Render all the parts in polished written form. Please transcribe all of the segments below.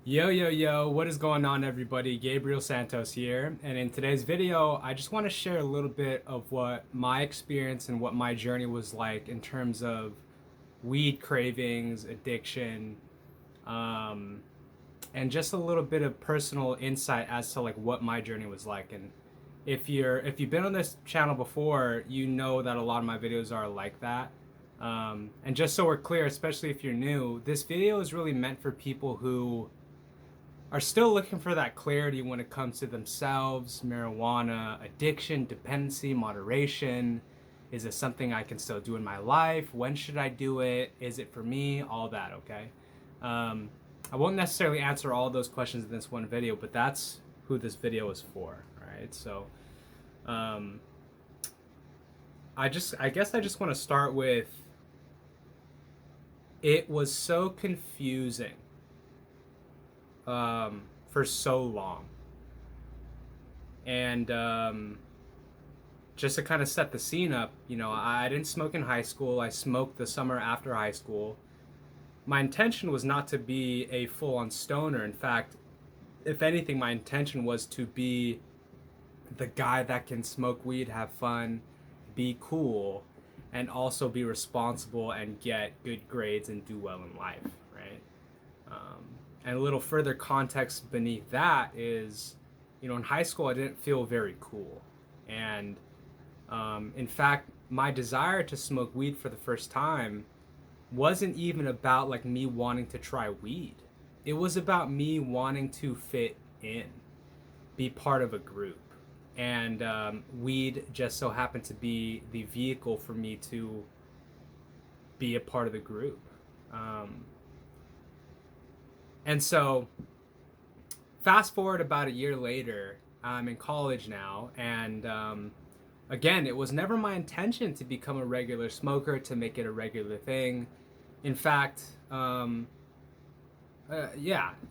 Yo, yo, yo, what is going on, everybody? Gabriel Santos here. And in today's video, I just want to share a little bit of what my experience and what my journey was like in terms of weed cravings, addiction, um, and just a little bit of personal insight as to like what my journey was like. And if you've been on this channel before, you know that a lot of my videos are like that. And just so we're clear, especially if you're new, this video is really meant for people who are still looking for that clarity when it comes to themselves, marijuana, addiction, dependency, moderation. Is it something I can still do in my life? When should I do it? Is it for me? All that, okay? Um, I won't necessarily answer all those questions in this one video, but that's who this video is for, right? So, um, I guess I just want to start with it was so confusing for so long. And just to kind of set the scene up, I didn't smoke in high school. I smoked the summer after high school. My intention was not to be a full on stoner. In fact, if anything, my intention was to be the guy that can smoke weed, have fun, be cool, and also be responsible and get good grades and do well in life, right? Um, and a little further context beneath that is, in high school, I didn't feel very cool. And in fact, my desire to smoke weed for the first time wasn't even about like me wanting to try weed. It was about me wanting to fit in, be part of a group. And weed just so happened to be the vehicle for me to be a part of the group. Um, and so fast forward about a year later, I'm in college now, and again, it was never my intention to become a regular smoker, to make it a regular thing. In fact, yeah,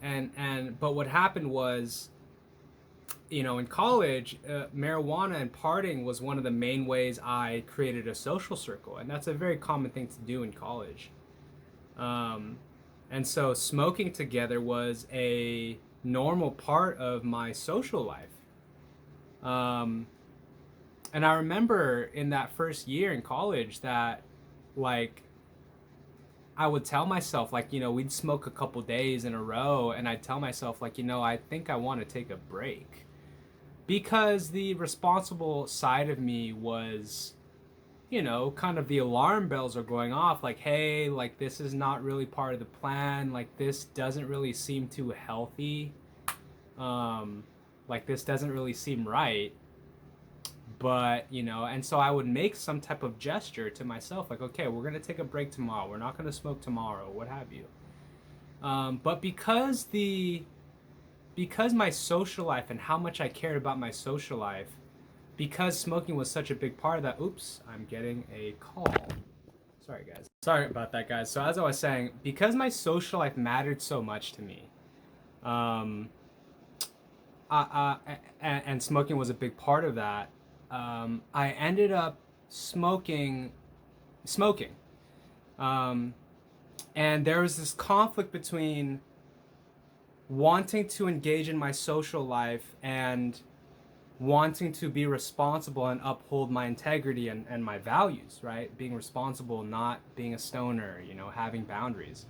and but what happened was, in college, marijuana and partying was one of the main ways I created a social circle, and that's a very common thing to do in college. Um, and so smoking together was a normal part of my social life. Um, and I remember in that first year in college that, like, I would tell myself, like, we'd smoke a couple days in a row, and I'd tell myself, like, I think I want to take a break. Because the responsible side of me was, kind of the alarm bells are going off, like, hey, like, this is not really part of the plan. Like, this doesn't really seem too healthy. Um, like, this doesn't really seem right. But and so I would make some type of gesture to myself, like, okay, we're gonna take a break tomorrow, we're not gonna smoke tomorrow, what have you. But because my social life and how much I cared about my social life, because smoking was such a big part of that. Oops, I'm getting a call. Sorry, guys. Sorry about that, guys. So as I was saying, because my social life mattered so much to me, um, and smoking was a big part of that, I ended up smoking. Um, and there was this conflict between wanting to engage in my social life and wanting to be responsible and uphold my integrity and my values, right? Being responsible, not being a stoner, having boundaries.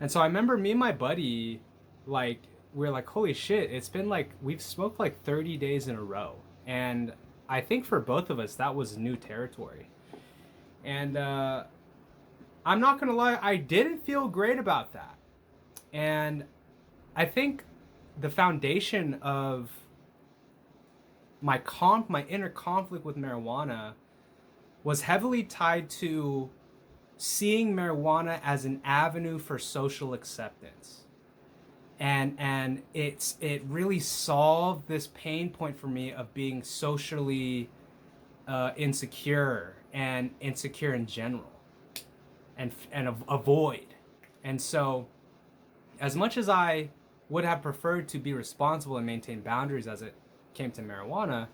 And so I remember me and my buddy, like, we are like, holy shit, it's been like, we've smoked like 30 days in a row. And I think for both of us, that was new territory. And I'm not gonna lie, I didn't feel great about that. And I think the foundation of my inner conflict with marijuana was heavily tied to seeing marijuana as an avenue for social acceptance. And it really solved this pain point for me of being socially insecure and insecure in general, and avoid. And so, as much as I would have preferred to be responsible and maintain boundaries as it came to marijuana,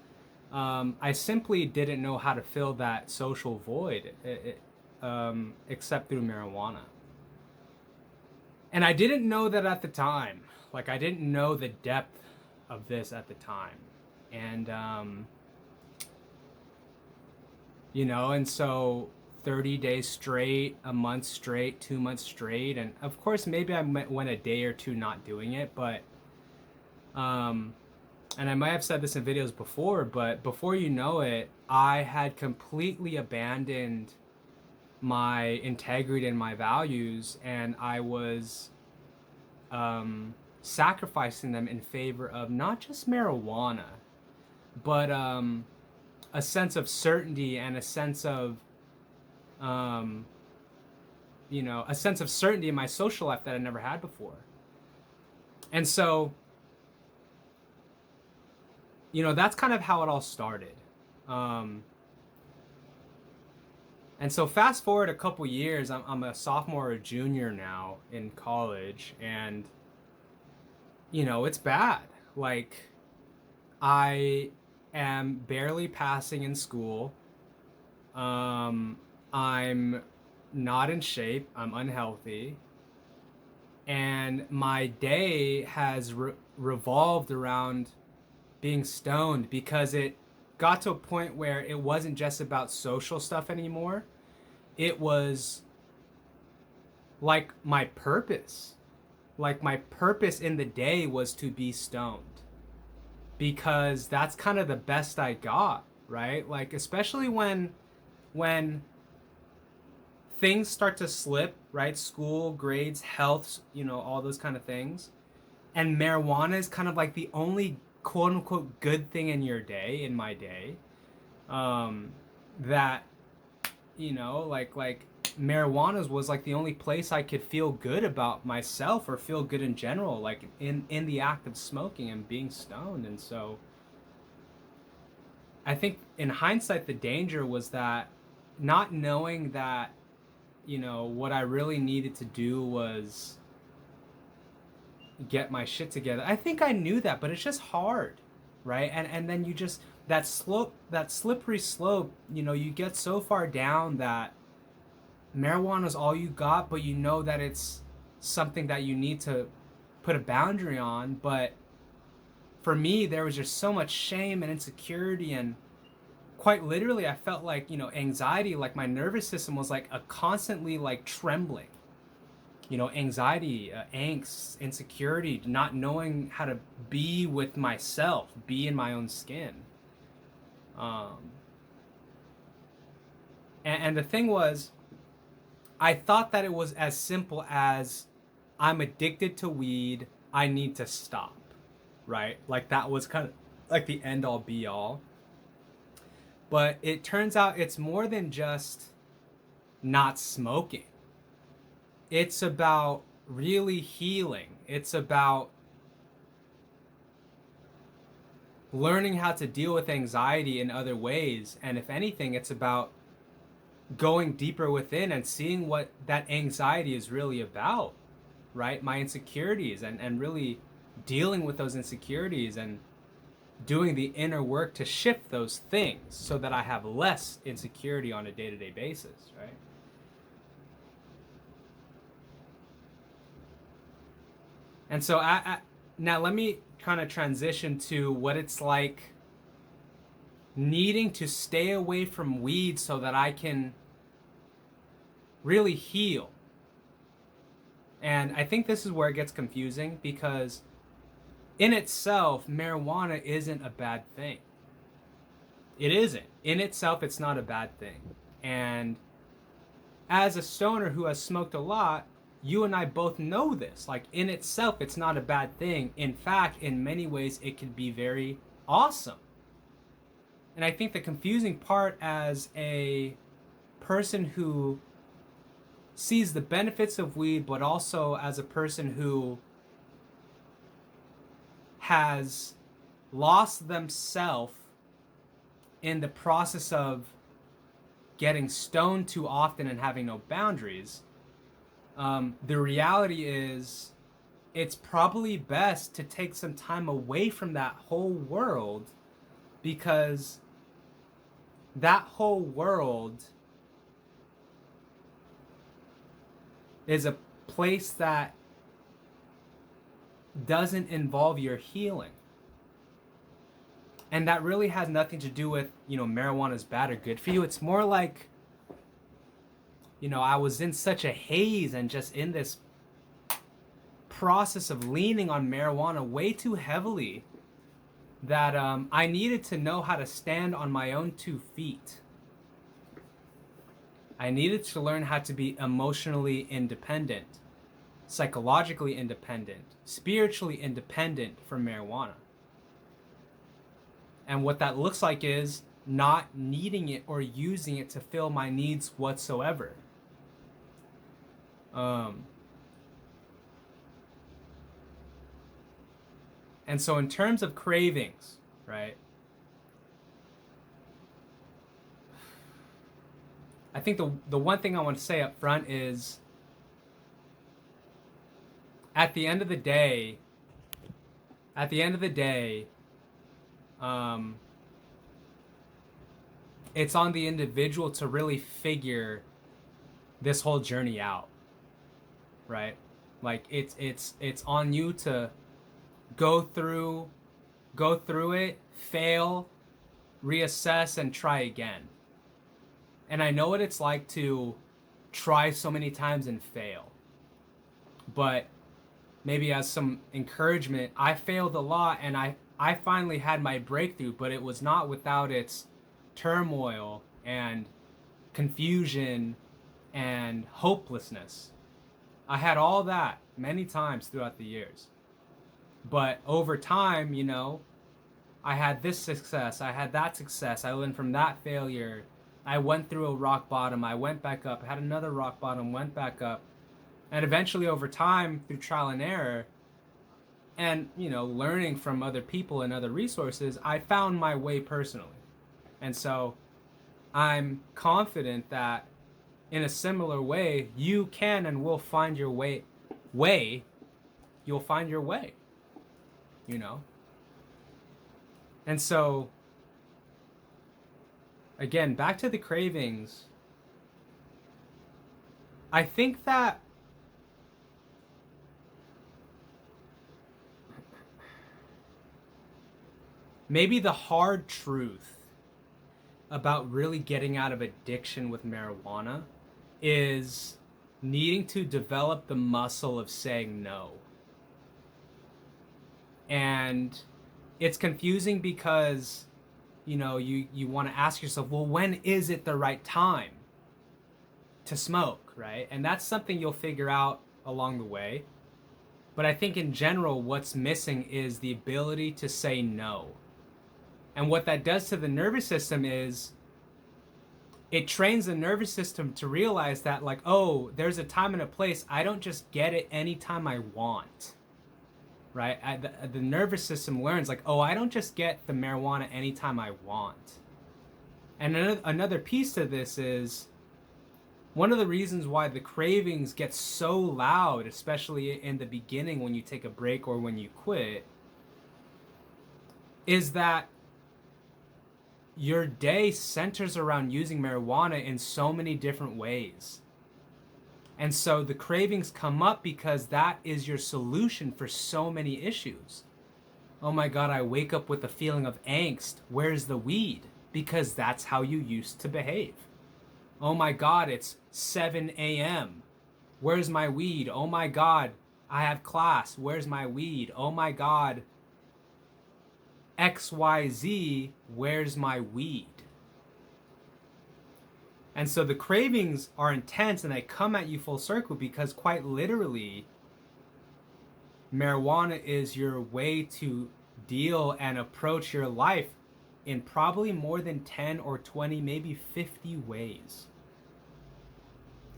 I simply didn't know how to fill that social void, except through marijuana. And I didn't know that at the time. Like, I didn't know the depth of this at the time. And, you know, and so 30 days straight, a month straight, 2 months straight. And of course, maybe I went a day or two not doing it, but, and I might have said this in videos before, but before you know it, I had completely abandoned my integrity and my values, and I was sacrificing them in favor of not just marijuana, but a sense of certainty and a sense of, you know, a sense of certainty in my social life that I never had before. And so, you know, that's kind of how it all started. And so fast forward a couple years, I'm a sophomore or junior now in college, and you know, it's bad. Like, I am barely passing in school. I'm not in shape. I'm unhealthy. And my day has revolved around being stoned, because it got to a point where it wasn't just about social stuff anymore. It was like my purpose. Like, my purpose in the day was to be stoned, because that's kind of the best I got, right? Like, especially when things start to slip, right? School, grades, health, you know, all those kind of things. And marijuana is kind of like the only quote unquote good thing in your day, in my day. That, you know, like marijuana was like the only place I could feel good about myself, or feel good in general, like in the act of smoking and being stoned. And so I think in hindsight, the danger was that, not knowing that, you know, what I really needed to do was get my shit together. I think I knew that, but it's just hard, right? And then you just, that slope, that slippery slope, you know, you get so far down that marijuana is all you got, but you know that it's something that you need to put a boundary on. But for me, there was just so much shame and insecurity, and quite literally, I felt like, you know, anxiety, like my nervous system was like a constantly like trembling. You know, anxiety, angst, insecurity, not knowing how to be with myself, be in my own skin. Um, and the thing was, I thought that it was as simple as, I'm addicted to weed, I need to stop, right? Like, that was kind of like the end all be all. But it turns out it's more than just not smoking. It's about really healing. It's about learning how to deal with anxiety in other ways. And if anything, it's about going deeper within and seeing what that anxiety is really about, right? My insecurities, and really dealing with those insecurities, and doing the inner work to shift those things so that I have less insecurity on a day-to-day basis, right? And so now let me kind of transition to what it's like needing to stay away from weed so that I can really heal. And I think this is where it gets confusing, because in itself, marijuana isn't a bad thing. It isn't. In itself, it's not a bad thing. And as a stoner who has smoked a lot, you and I both know this. Like, in itself, it's not a bad thing. In fact, in many ways, it can be very awesome. And I think the confusing part, as a person who sees the benefits of weed, but also as a person who has lost themselves in the process of getting stoned too often and having no boundaries, the reality is, it's probably best to take some time away from that whole world, because that whole world is a place that doesn't involve your healing. And that really has nothing to do with, marijuana is bad or good for you. It's more like, I was in such a haze and just in this process of leaning on marijuana way too heavily that I needed to know how to stand on my own 2 feet. I needed to learn how to be emotionally independent, psychologically independent, spiritually independent from marijuana. And what that looks like is not needing it or using it to fill my needs whatsoever. And so in terms of cravings, right? I think the one thing I want to say up front is at the end of the day, it's on the individual to really figure this whole journey out, right? Like it's on you to go through it, fail, reassess, and try again. And I know what it's like to try so many times and fail. But maybe as some encouragement, I failed a lot and I finally had my breakthrough, but it was not without its turmoil and confusion and hopelessness. I had all that many times throughout the years. But over time, I had this success, I had that success, I learned from that failure. I went through a rock bottom, I went back up, had another rock bottom, went back up. And eventually over time, through trial and error, and, learning from other people and other resources, I found my way personally. And so I'm confident that in a similar way, you can and will find your way. You'll find your way, And so, again, back to the cravings. I think that maybe the hard truth about really getting out of addiction with marijuana is needing to develop the muscle of saying no. And it's confusing because, you want to ask yourself, well, when is it the right time to smoke, right? And that's something you'll figure out along the way. But I think in general, what's missing is the ability to say no. And what that does to the nervous system is it trains the nervous system to realize that, like, oh, there's a time and a place. I don't just get it anytime I want, right? The nervous system learns, like, oh, I don't just get the marijuana anytime I want. And another piece to this is one of the reasons why the cravings get so loud, especially in the beginning when you take a break or when you quit, is that your day centers around using marijuana in so many different ways. And so the cravings come up because that is your solution for so many issues. Oh my God, I wake up with a feeling of angst. Where's the weed? Because that's how you used to behave. Oh my God, it's 7 a.m. Where's my weed? Oh my God, I have class. Where's my weed? Oh my God, XYZ, where's my weed? And so the cravings are intense and they come at you full circle because quite literally, marijuana is your way to deal and approach your life in probably more than 10 or 20, maybe 50 ways.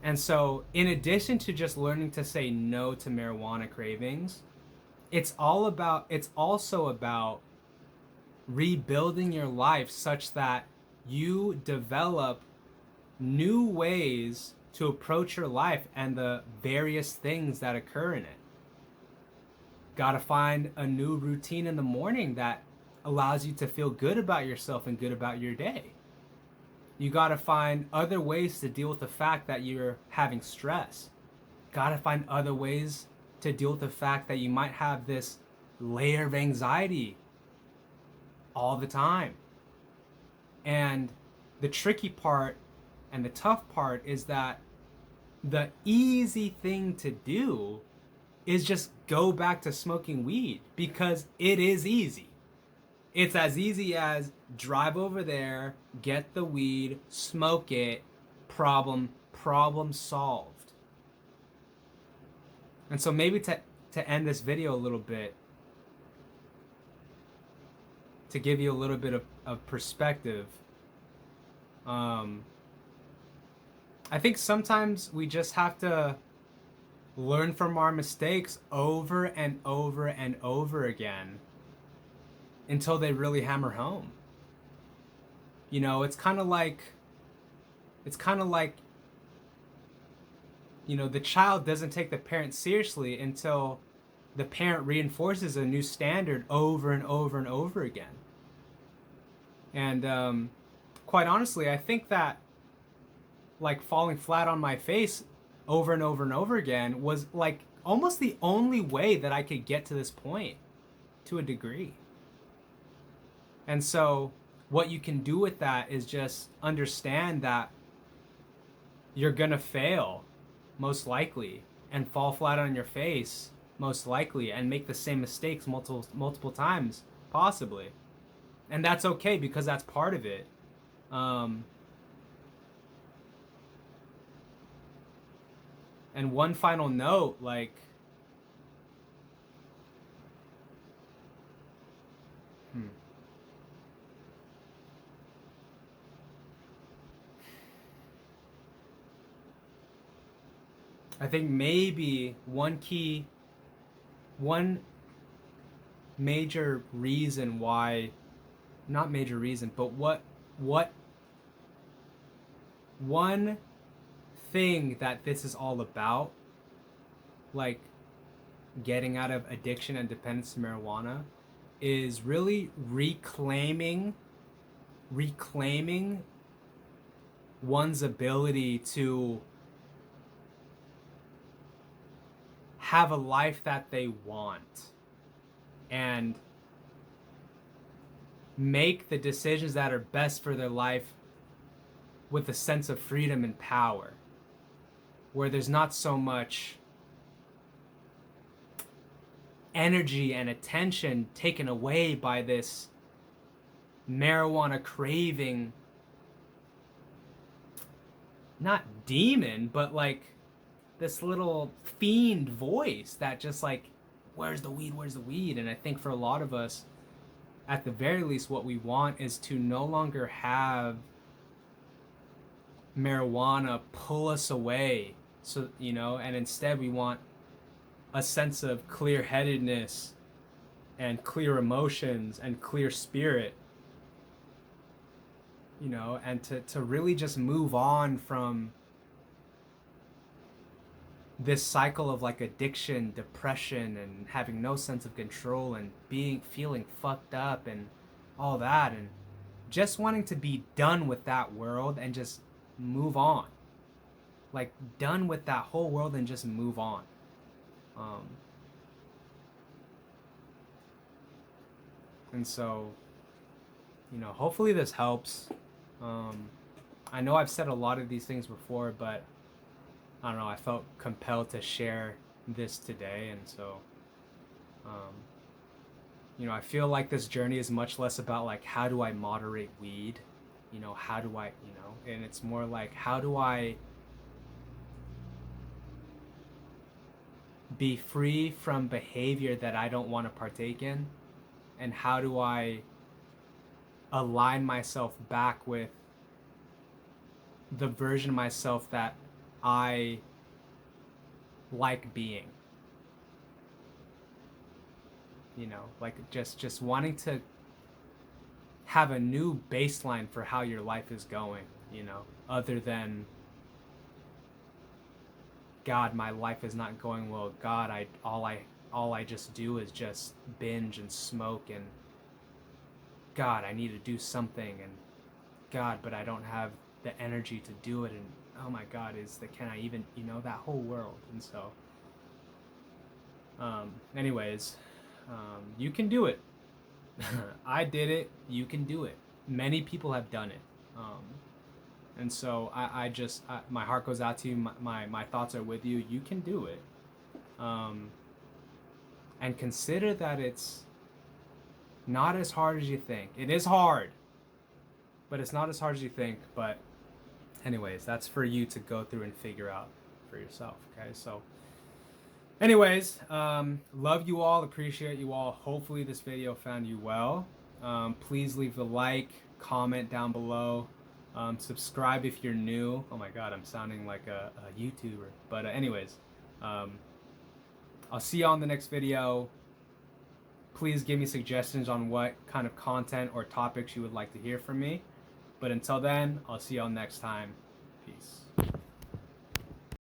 And so in addition to just learning to say no to marijuana cravings, it's also about rebuilding your life such that you develop new ways to approach your life and the various things that occur in it. Got to find a new routine in the morning that allows you to feel good about yourself and good about your day. You got to find other ways to deal with the fact that you're having stress. Got to find other ways to deal with the fact that you might have this layer of anxiety all the time. And the tricky part and the tough part is that the easy thing to do is just go back to smoking weed, because it is easy. It's as easy as drive over there, get the weed, smoke it, problem solved. And so maybe to end this video a little bit, to give you a little bit of perspective, I think sometimes we just have to learn from our mistakes over and over and over again until they really hammer home. You know, it's kind of like, you know, the child doesn't take the parent seriously until the parent reinforces a new standard over and over and over again. And quite honestly, I think that like falling flat on my face over and over and over again was like almost the only way that I could get to this point, to a degree. And so what you can do with that is just understand that you're gonna fail, most likely, and fall flat on your face, most likely, and make the same mistakes multiple times, possibly. And that's okay, because that's part of it. And one final note, like, I think maybe one major reason why, not major reason, but what one thing that this is all about, like getting out of addiction and dependence to marijuana, is really reclaiming one's ability to have a life that they want and make the decisions that are best for their life with a sense of freedom and power, where there's not so much energy and attention taken away by this marijuana craving, not demon, but like this little fiend voice that just like, where's the weed, where's the weed? And I think for a lot of us, at the very least, what we want is to no longer have marijuana pull us away, so, you know, and instead we want a sense of clear-headedness and clear emotions and clear spirit, you know, and to really just move on from this cycle of like addiction, depression, and having no sense of control and feeling fucked up and all that, and just wanting to be done with that world and just move on. Like, done with that whole world and just move on. And so, you know, hopefully this helps. I know I've said a lot of these things before, but I don't know, I felt compelled to share this today. And so, you know, I feel like this journey is much less about like, how do I moderate weed? You know, how do I, you know, and it's more like, how do I be free from behavior that I don't want to partake in? And how do I align myself back with the version of myself that I like being? You know, like just wanting to have a new baseline for how your life is going, you know, other than, God, my life is not going well. God, all I just do is just binge and smoke, and God, I need to do something, and God, but I don't have the energy to do it, and oh my God, can I even, you know, that whole world. And so Anyways, you can do it. I did it. You can do it. Many people have done it. And so my heart goes out to you. My thoughts are with you. You can do it. And consider that it's not as hard as you think. It is hard, but it's not as hard as you think. But anyways, that's for you to go through and figure out for yourself. Okay, so anyways, love you all, appreciate you all. Hopefully this video found you well. Please leave a like, comment down below, subscribe if you're new. Oh my god, I'm sounding like a YouTuber. But anyways, I'll see you on the next video. Please give me suggestions on what kind of content or topics you would like to hear from me. But until then, I'll see y'all next time. Peace.